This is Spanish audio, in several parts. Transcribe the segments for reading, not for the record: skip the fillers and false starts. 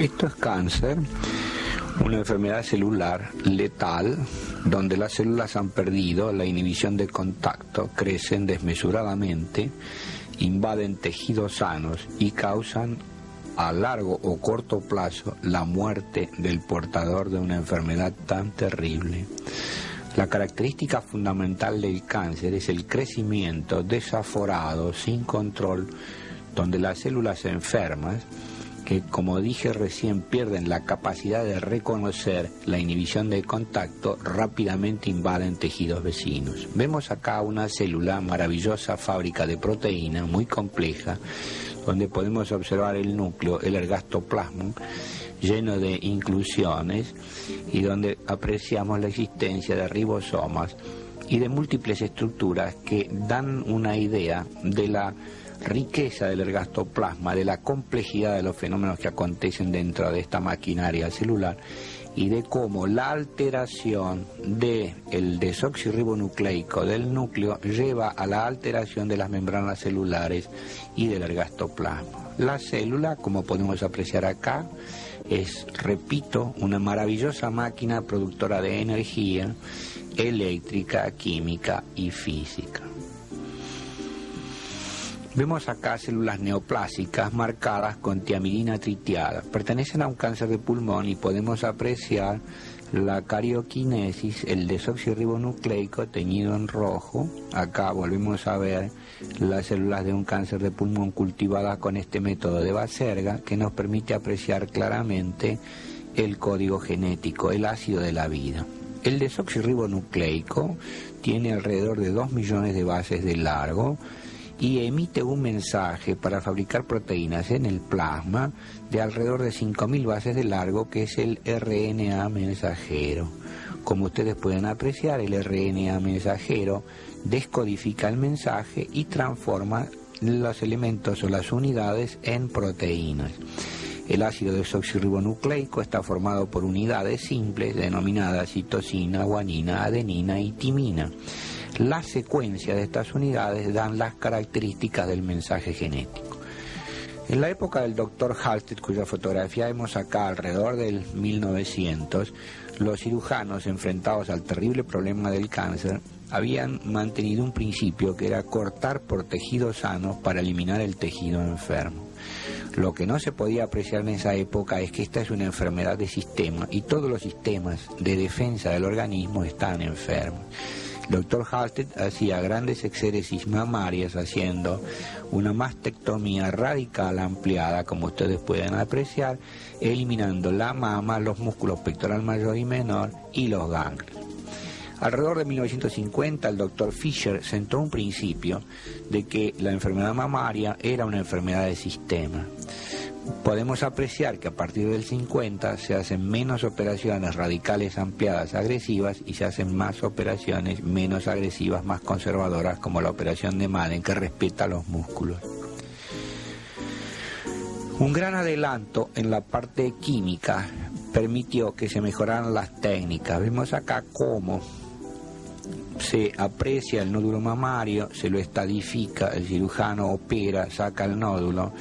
Esto es cáncer, una enfermedad celular letal, donde las células han perdido la inhibición de contacto, crecen desmesuradamente, invaden tejidos sanos y causan a largo o corto plazo la muerte del portador de una enfermedad tan terrible. La característica fundamental del cáncer es el crecimiento desaforado, sin control, donde las células enfermas, que como dije recién pierden la capacidad de reconocer la inhibición de contacto, rápidamente invaden tejidos vecinos. Vemos acá una célula, maravillosa fábrica de proteína, muy compleja, donde podemos observar el núcleo, el ergastoplasma, lleno de inclusiones, y donde apreciamos la existencia de ribosomas y de múltiples estructuras que dan una idea de la riqueza del ergastoplasma, de la complejidad de los fenómenos que acontecen dentro de esta maquinaria celular y de cómo la alteración del desoxirribonucleico del núcleo lleva a la alteración de las membranas celulares y del ergastoplasma. La célula, como podemos apreciar acá, es, repito, una maravillosa máquina productora de energía eléctrica, química y física. Vemos acá células neoplásicas marcadas con tiamidina tritiada. Pertenecen a un cáncer de pulmón y podemos apreciar la carioquinesis, el desoxirribonucleico teñido en rojo. Acá volvemos a ver las células de un cáncer de pulmón cultivadas con este método de Baserga, que nos permite apreciar claramente el código genético, el ácido de la vida. El desoxirribonucleico tiene alrededor de 2 millones de bases de largo y emite un mensaje para fabricar proteínas en el plasma de alrededor de 5.000 bases de largo, que es el RNA mensajero. Como ustedes pueden apreciar, el RNA mensajero descodifica el mensaje y transforma los elementos o las unidades en proteínas. El ácido desoxirribonucleico está formado por unidades simples denominadas citosina, guanina, adenina y timina. La secuencia de estas unidades dan las características del mensaje genético. En la época del Dr. Halsted, cuya fotografía vemos acá alrededor del 1900, los cirujanos enfrentados al terrible problema del cáncer habían mantenido un principio que era cortar por tejidos sanos para eliminar el tejido enfermo. Lo que no se podía apreciar en esa época es que esta es una enfermedad de sistema y todos los sistemas de defensa del organismo están enfermos. El Dr. Halsted hacía grandes exéresis mamarias haciendo una mastectomía radical ampliada, como ustedes pueden apreciar, eliminando la mama, los músculos pectoral mayor y menor y los ganglios. Alrededor de 1950 el Dr. Fisher sentó un principio de que la enfermedad mamaria era una enfermedad de sistema. Podemos apreciar que a partir del 50 se hacen menos operaciones radicales ampliadas agresivas y se hacen más operaciones menos agresivas, más conservadoras, como la operación de Madden, que respeta los músculos. Un gran adelanto en la parte química permitió que se mejoraran las técnicas. Vemos acá cómo se aprecia el nódulo mamario, se lo estadifica, el cirujano opera, saca el nódulo,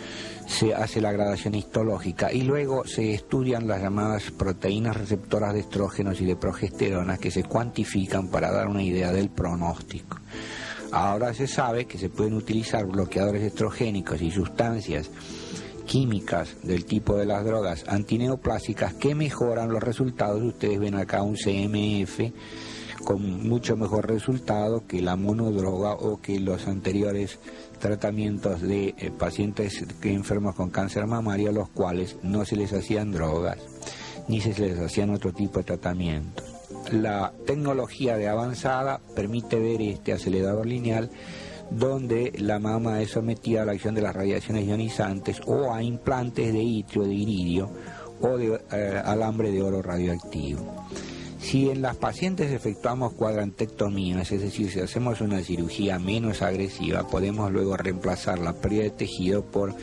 se hace la gradación histológica y luego se estudian las llamadas proteínas receptoras de estrógenos y de progesterona, que se cuantifican para dar una idea del pronóstico. Ahora se sabe que se pueden utilizar bloqueadores estrogénicos y sustancias químicas del tipo de las drogas antineoplásicas que mejoran los resultados. Ustedes ven acá un CMF con mucho mejor resultado que la monodroga o que los anteriores tratamientos de pacientes enfermos con cáncer mamario, a los cuales no se les hacían drogas ni se les hacían otro tipo de tratamientos. La tecnología de avanzada permite ver este acelerador lineal donde la mama es sometida a la acción de las radiaciones ionizantes o a implantes de itrio, de iridio o de alambre de oro radioactivo. Si en las pacientes efectuamos cuadrantectomías, es decir, si hacemos una cirugía menos agresiva, podemos luego reemplazar la pérdida de tejido por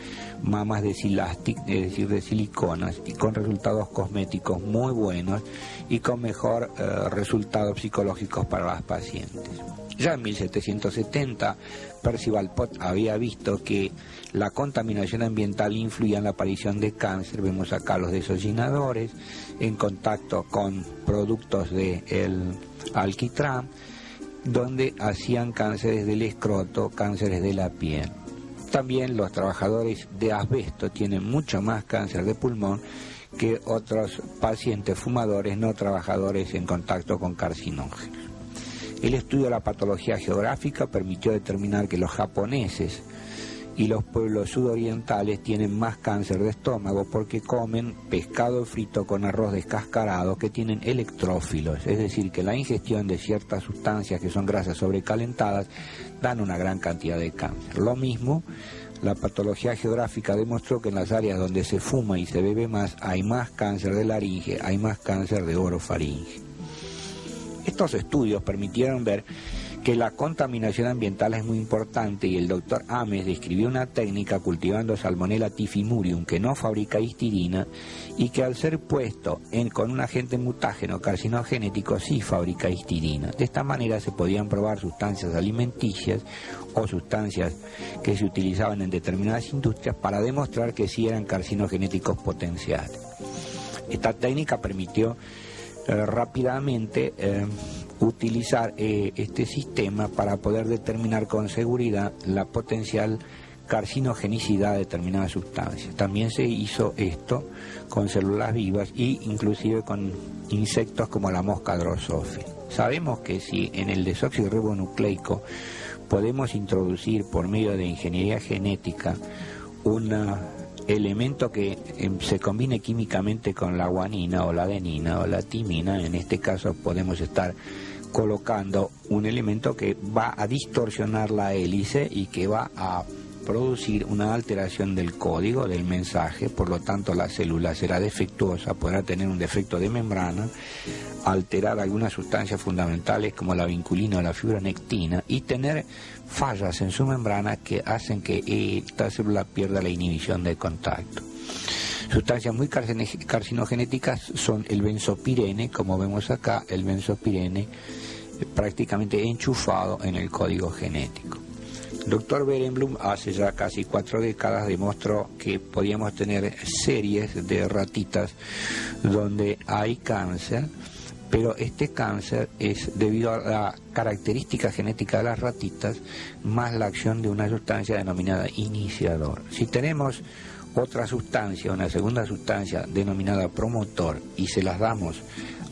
mamas de silastic, es decir, de siliconas, y con resultados cosméticos muy buenos y con mejor resultados psicológicos para las pacientes. Ya en 1770, Percival Pott había visto que la contaminación ambiental influía en la aparición de cáncer. Vemos acá los desollinadores en contacto con productos del alquitrán, donde hacían cánceres del escroto, cánceres de la piel. También los trabajadores de asbesto tienen mucho más cáncer de pulmón que otros pacientes fumadores no trabajadores en contacto con carcinógenos. El estudio de la patología geográfica permitió determinar que los japoneses y los pueblos sudorientales tienen más cáncer de estómago porque comen pescado frito con arroz descascarado que tienen electrófilos, es decir, que la ingestión de ciertas sustancias que son grasas sobrecalentadas dan una gran cantidad de cáncer. Lo mismo, la patología geográfica demostró que en las áreas donde se fuma y se bebe más hay más cáncer de laringe, hay más cáncer de orofaringe. Estos estudios permitieron ver que la contaminación ambiental es muy importante y el doctor Ames describió una técnica cultivando Salmonella typhimurium que no fabrica histidina y que al ser puesto con un agente mutágeno carcinogenético sí fabrica histidina. De esta manera se podían probar sustancias alimenticias o sustancias que se utilizaban en determinadas industrias para demostrar que sí eran carcinogenéticos potenciales. Esta técnica permitió rápidamente utilizar este sistema para poder determinar con seguridad la potencial carcinogenicidad de determinadas sustancias. También se hizo esto con células vivas e inclusive con insectos como la mosca Drosophila. Sabemos que si en el desoxirribonucleico podemos introducir por medio de ingeniería genética un elemento que se combine químicamente con la guanina o la adenina o la timina, en este caso podemos estar colocando un elemento que va a distorsionar la hélice y que va a producir una alteración del código del mensaje, por lo tanto la célula será defectuosa, podrá tener un defecto de membrana, alterar algunas sustancias fundamentales como la vinculina o la fibronectina y tener fallas en su membrana que hacen que esta célula pierda la inhibición de contacto. Sustancias muy carcinogenéticas son el benzopirene, como vemos acá, el benzopirene prácticamente enchufado en el código genético. El doctor Berenblum hace ya casi 4 décadas demostró que podíamos tener series de ratitas donde hay cáncer, pero este cáncer es debido a la característica genética de las ratitas más la acción de una sustancia denominada iniciador. Si tenemos otra sustancia, una segunda sustancia denominada promotor, y se las damos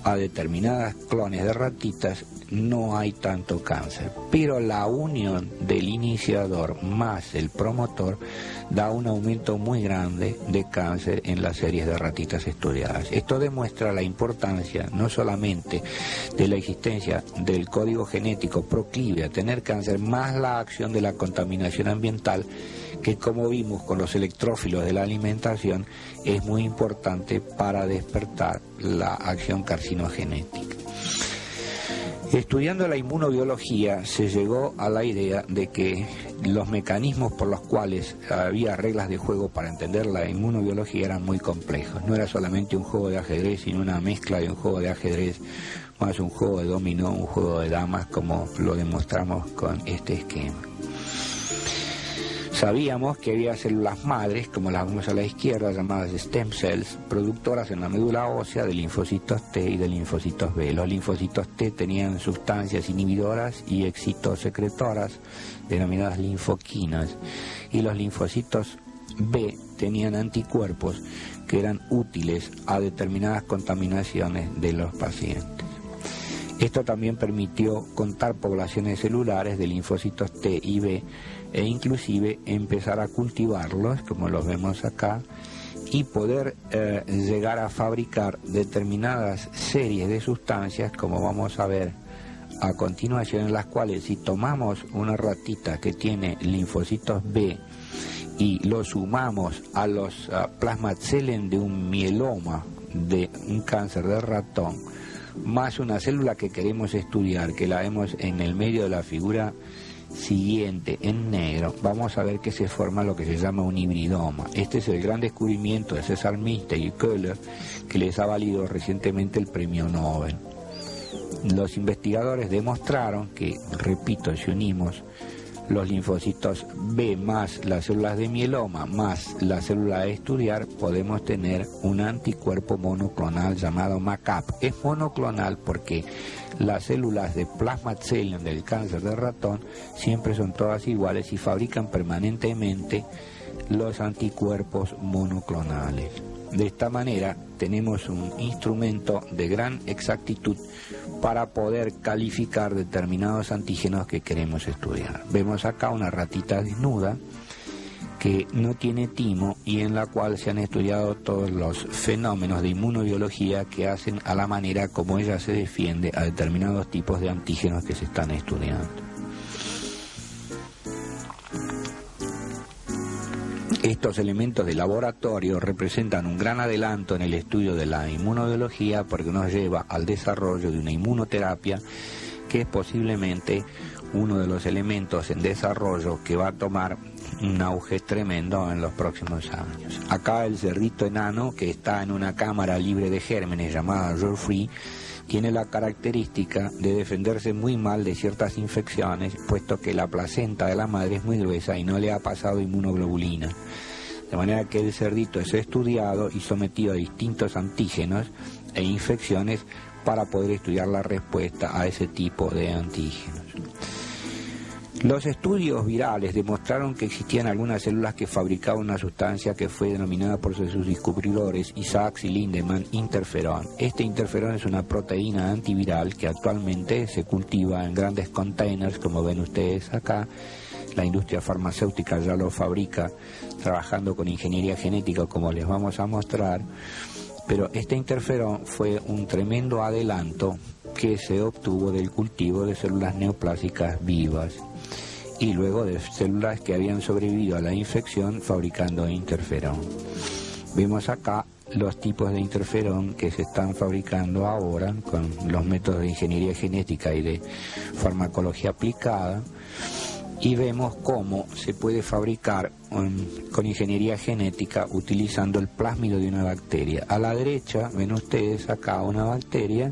a determinadas clones de ratitas, no hay tanto cáncer, pero la unión del iniciador más el promotor da un aumento muy grande de cáncer en las series de ratitas estudiadas. Esto demuestra la importancia no solamente de la existencia del código genético proclive a tener cáncer, más la acción de la contaminación ambiental, que como vimos con los electrófilos de la alimentación es muy importante para despertar la acción carcinogenética. Estudiando la inmunobiología se llegó a la idea de que los mecanismos por los cuales había reglas de juego para entender la inmunobiología eran muy complejos. No era solamente un juego de ajedrez, sino una mezcla de un juego de ajedrez más un juego de dominó, un juego de damas, como lo demostramos con este esquema. Sabíamos que había células madres, como las vemos a la izquierda, llamadas stem cells, productoras en la médula ósea de linfocitos T y de linfocitos B. Los linfocitos T tenían sustancias inhibidoras y excitosecretoras, denominadas linfoquinas, y los linfocitos B tenían anticuerpos que eran útiles a determinadas contaminaciones de los pacientes. Esto también permitió contar poblaciones celulares de linfocitos T y B e inclusive empezar a cultivarlos, como los vemos acá, y poder llegar a fabricar determinadas series de sustancias, como vamos a ver a continuación, en las cuales si tomamos una ratita que tiene linfocitos B y lo sumamos a los plasmacellen de un mieloma, de un cáncer de ratón, más una célula que queremos estudiar, que la vemos en el medio de la figura siguiente en negro, vamos a ver que se forma lo que se llama un hibridoma. Este es el gran descubrimiento de César Mister y Köhler, que les ha valido recientemente el premio Nobel. Los investigadores demostraron que, repito, si unimos los linfocitos B más las células de mieloma más la célula a estudiar, podemos tener un anticuerpo monoclonal llamado MACAP. Es monoclonal porque las células de plasma celium del cáncer de ratón siempre son todas iguales y fabrican permanentemente los anticuerpos monoclonales. De esta manera tenemos un instrumento de gran exactitud para poder calificar determinados antígenos que queremos estudiar. Vemos acá una ratita desnuda que no tiene timo y en la cual se han estudiado todos los fenómenos de inmunobiología que hacen a la manera como ella se defiende a determinados tipos de antígenos que se están estudiando. Estos elementos de laboratorio representan un gran adelanto en el estudio de la inmunobiología porque nos lleva al desarrollo de una inmunoterapia que es posiblemente uno de los elementos en desarrollo que va a tomar un auge tremendo en los próximos años. Acá el cerdito enano que está en una cámara libre de gérmenes llamada Geoffrey tiene la característica de defenderse muy mal de ciertas infecciones, puesto que la placenta de la madre es muy gruesa y no le ha pasado inmunoglobulina. De manera que el cerdito es estudiado y sometido a distintos antígenos e infecciones para poder estudiar la respuesta a ese tipo de antígenos. Los estudios virales demostraron que existían algunas células que fabricaban una sustancia que fue denominada por sus descubridores, Isaacs y Lindemann, interferón. Este interferón es una proteína antiviral que actualmente se cultiva en grandes containers, como ven ustedes acá. La industria farmacéutica ya lo fabrica trabajando con ingeniería genética, como les vamos a mostrar. Pero este interferón fue un tremendo adelanto que se obtuvo del cultivo de células neoplásicas vivas y luego de células que habían sobrevivido a la infección fabricando interferón. Vemos acá los tipos de interferón que se están fabricando ahora con los métodos de ingeniería genética y de farmacología aplicada, y vemos cómo se puede fabricar con ingeniería genética utilizando el plásmido de una bacteria. A la derecha ven ustedes acá una bacteria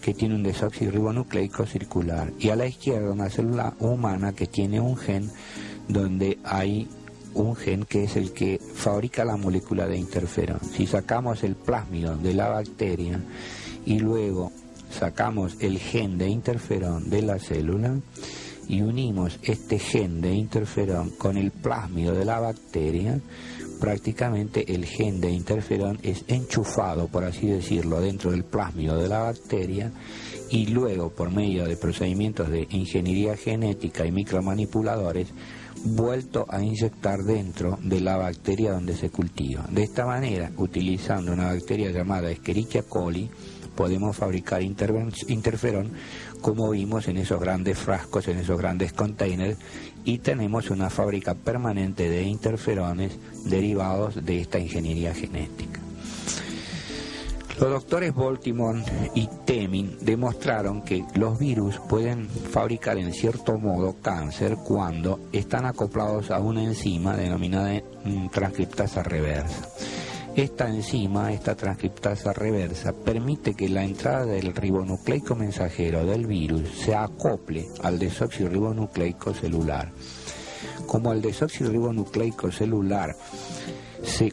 que tiene un desoxirribonucleico circular, y a la izquierda una célula humana que tiene un gen donde hay un gen que es el que fabrica la molécula de interferón. Si sacamos el plásmido de la bacteria y luego sacamos el gen de interferón de la célula y unimos este gen de interferón con el plásmido de la bacteria, prácticamente el gen de interferón es enchufado, por así decirlo, dentro del plásmido de la bacteria y luego, por medio de procedimientos de ingeniería genética y micromanipuladores, vuelto a inyectar dentro de la bacteria donde se cultiva. De esta manera, utilizando una bacteria llamada Escherichia coli, podemos fabricar interferón como vimos en esos grandes frascos, en esos grandes containers, y tenemos una fábrica permanente de interferones derivados de esta ingeniería genética. Los doctores Baltimore y Temin demostraron que los virus pueden fabricar en cierto modo cáncer cuando están acoplados a una enzima denominada transcriptasa reversa. Esta enzima, esta transcriptasa reversa, permite que la entrada del ribonucleico mensajero del virus se acople al desoxirribonucleico celular. Como el desoxirribonucleico celular,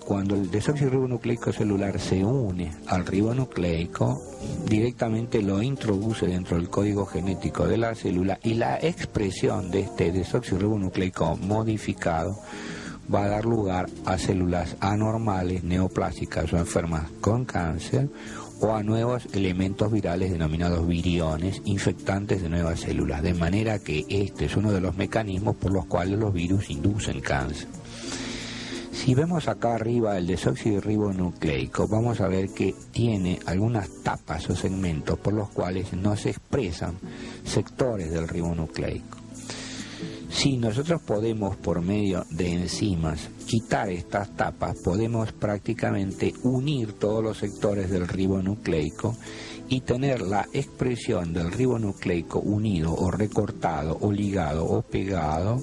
cuando el desoxirribonucleico celular se une al ribonucleico, directamente lo introduce dentro del código genético de la célula, y la expresión de este desoxirribonucleico modificado va a dar lugar a células anormales, neoplásicas o enfermas con cáncer, o a nuevos elementos virales denominados viriones, infectantes de nuevas células, de manera que este es uno de los mecanismos por los cuales los virus inducen cáncer. Si vemos acá arriba el desoxirribonucleico, vamos a ver que tiene algunas tapas o segmentos por los cuales no se expresan sectores del ribonucleico. Si nosotros podemos, por medio de enzimas, quitar estas tapas, podemos prácticamente unir todos los sectores del ribonucleico y tener la expresión del ribonucleico unido o recortado o ligado o pegado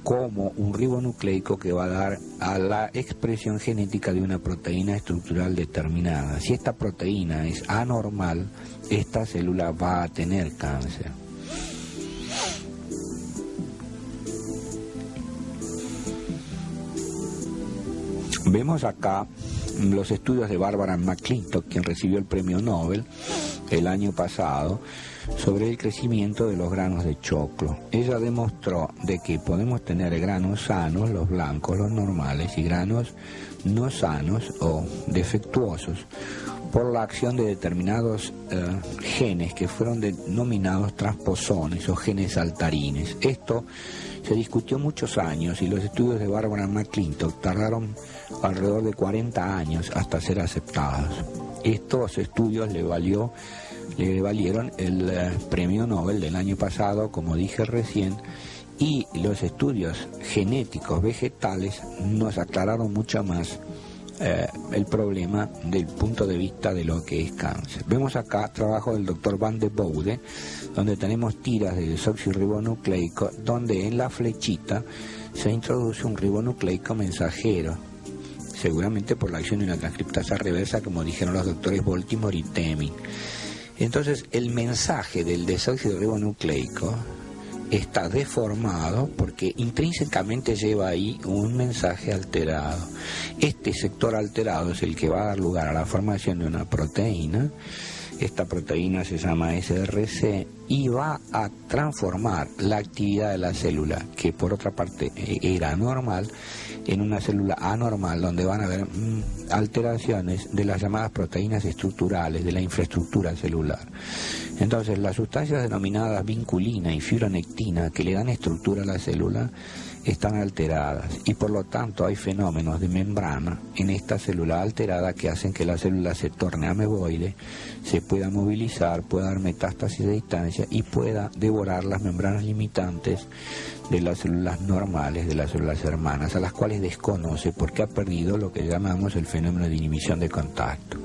como un ribonucleico que va a dar a la expresión genética de una proteína estructural determinada. Si esta proteína es anormal, esta célula va a tener cáncer. Vemos acá los estudios de Barbara McClintock, quien recibió el premio Nobel el año pasado, sobre el crecimiento de los granos de choclo. Ella demostró de que podemos tener granos sanos, los blancos, los normales, y granos no sanos o defectuosos por la acción de determinados genes que fueron denominados transposones o genes saltarines. Esto se discutió muchos años y los estudios de Barbara McClintock tardaron alrededor de 40 años hasta ser aceptados. Estos estudios le valieron el premio Nobel del año pasado, como dije recién, y los estudios genéticos vegetales nos aclararon mucho más el problema del punto de vista de lo que es cáncer. Vemos acá trabajo del doctor Van de Bode, donde tenemos tiras de desoxirribonucleico, donde en la flechita se introduce un ribonucleico mensajero, seguramente por la acción de una transcriptasa reversa, como dijeron los doctores Baltimore y Temmin. Entonces el mensaje del desoxirribonucleico está deformado porque intrínsecamente lleva ahí un mensaje alterado. Este sector alterado es el que va a dar lugar a la formación de una proteína. Esta proteína se llama SRC y va a transformar la actividad de la célula, que por otra parte era normal, en una célula anormal, donde van a haber alteraciones de las llamadas proteínas estructurales, de la infraestructura celular. Entonces, las sustancias denominadas vinculina y fibronectina, que le dan estructura a la célula, están alteradas y por lo tanto hay fenómenos de membrana en esta célula alterada que hacen que la célula se torne ameboide, se pueda movilizar, pueda dar metástasis de distancia y pueda devorar las membranas limitantes de las células normales, de las células hermanas, a las cuales desconoce porque ha perdido lo que llamamos el fenómeno de inhibición de contacto.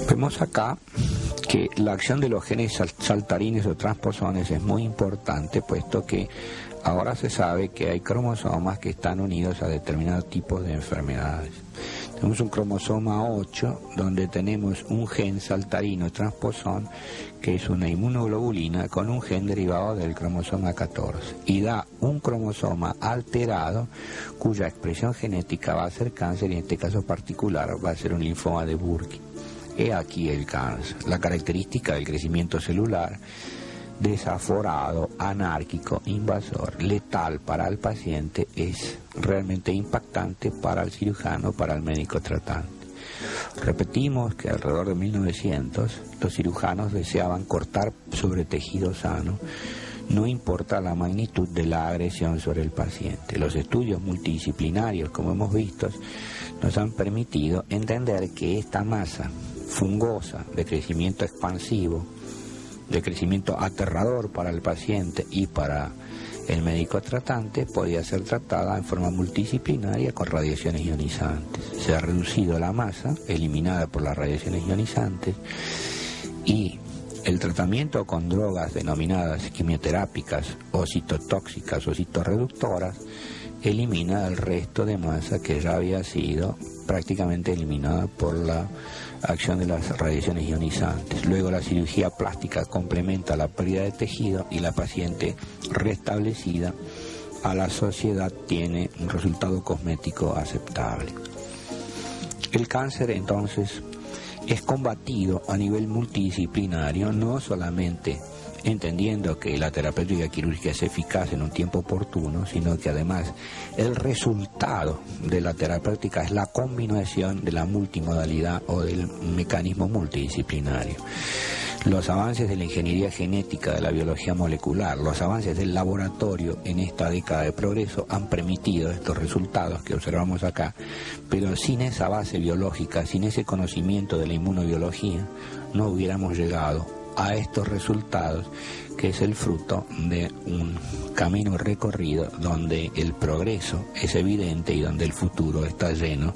Vemos acá que la acción de los genes saltarines o transposones es muy importante, puesto que ahora se sabe que hay cromosomas que están unidos a determinados tipos de enfermedades. Tenemos un cromosoma 8 donde tenemos un gen saltarino transposón que es una inmunoglobulina con un gen derivado del cromosoma 14 y da un cromosoma alterado cuya expresión genética va a ser cáncer y en este caso particular va a ser un linfoma de Burkitt. He aquí el cáncer, la característica del crecimiento celular desaforado, anárquico, invasor, letal para el paciente, es realmente impactante para el cirujano, para el médico tratante. Repetimos que alrededor de 1900 los cirujanos deseaban cortar sobre tejido sano, no importa la magnitud de la agresión sobre el paciente. Los estudios multidisciplinarios, como hemos visto, nos han permitido entender que esta masa fungosa de crecimiento expansivo, de crecimiento aterrador para el paciente y para el médico tratante, podía ser tratada en forma multidisciplinaria con radiaciones ionizantes. Se ha reducido la masa eliminada por las radiaciones ionizantes y el tratamiento con drogas denominadas quimioterápicas o citotóxicas o citorreductoras elimina el resto de masa que ya había sido prácticamente eliminada por la acción de las radiaciones ionizantes. Luego la cirugía plástica complementa la pérdida de tejido y la paciente restablecida a la sociedad tiene un resultado cosmético aceptable. El cáncer entonces es combatido a nivel multidisciplinario, no solamente entendiendo que la terapéutica quirúrgica es eficaz en un tiempo oportuno, sino que además el resultado de la terapéutica es la combinación de la multimodalidad o del mecanismo multidisciplinario. Los avances de la ingeniería genética, de la biología molecular, los avances del laboratorio en esta década de progreso han permitido estos resultados que observamos acá, pero sin esa base biológica, sin ese conocimiento de la inmunobiología, no hubiéramos llegado a estos resultados, que es el fruto de un camino recorrido donde el progreso es evidente y donde el futuro está lleno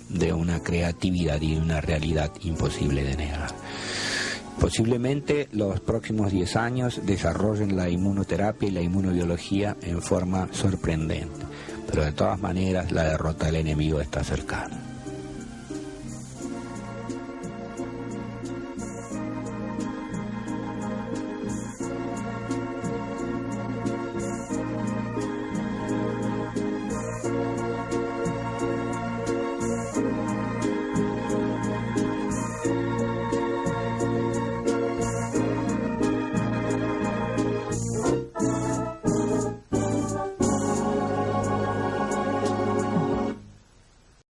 de una creatividad y una realidad imposible de negar. Posiblemente los próximos 10 años desarrollen la inmunoterapia y la inmunobiología en forma sorprendente, pero de todas maneras la derrota del enemigo está cercana.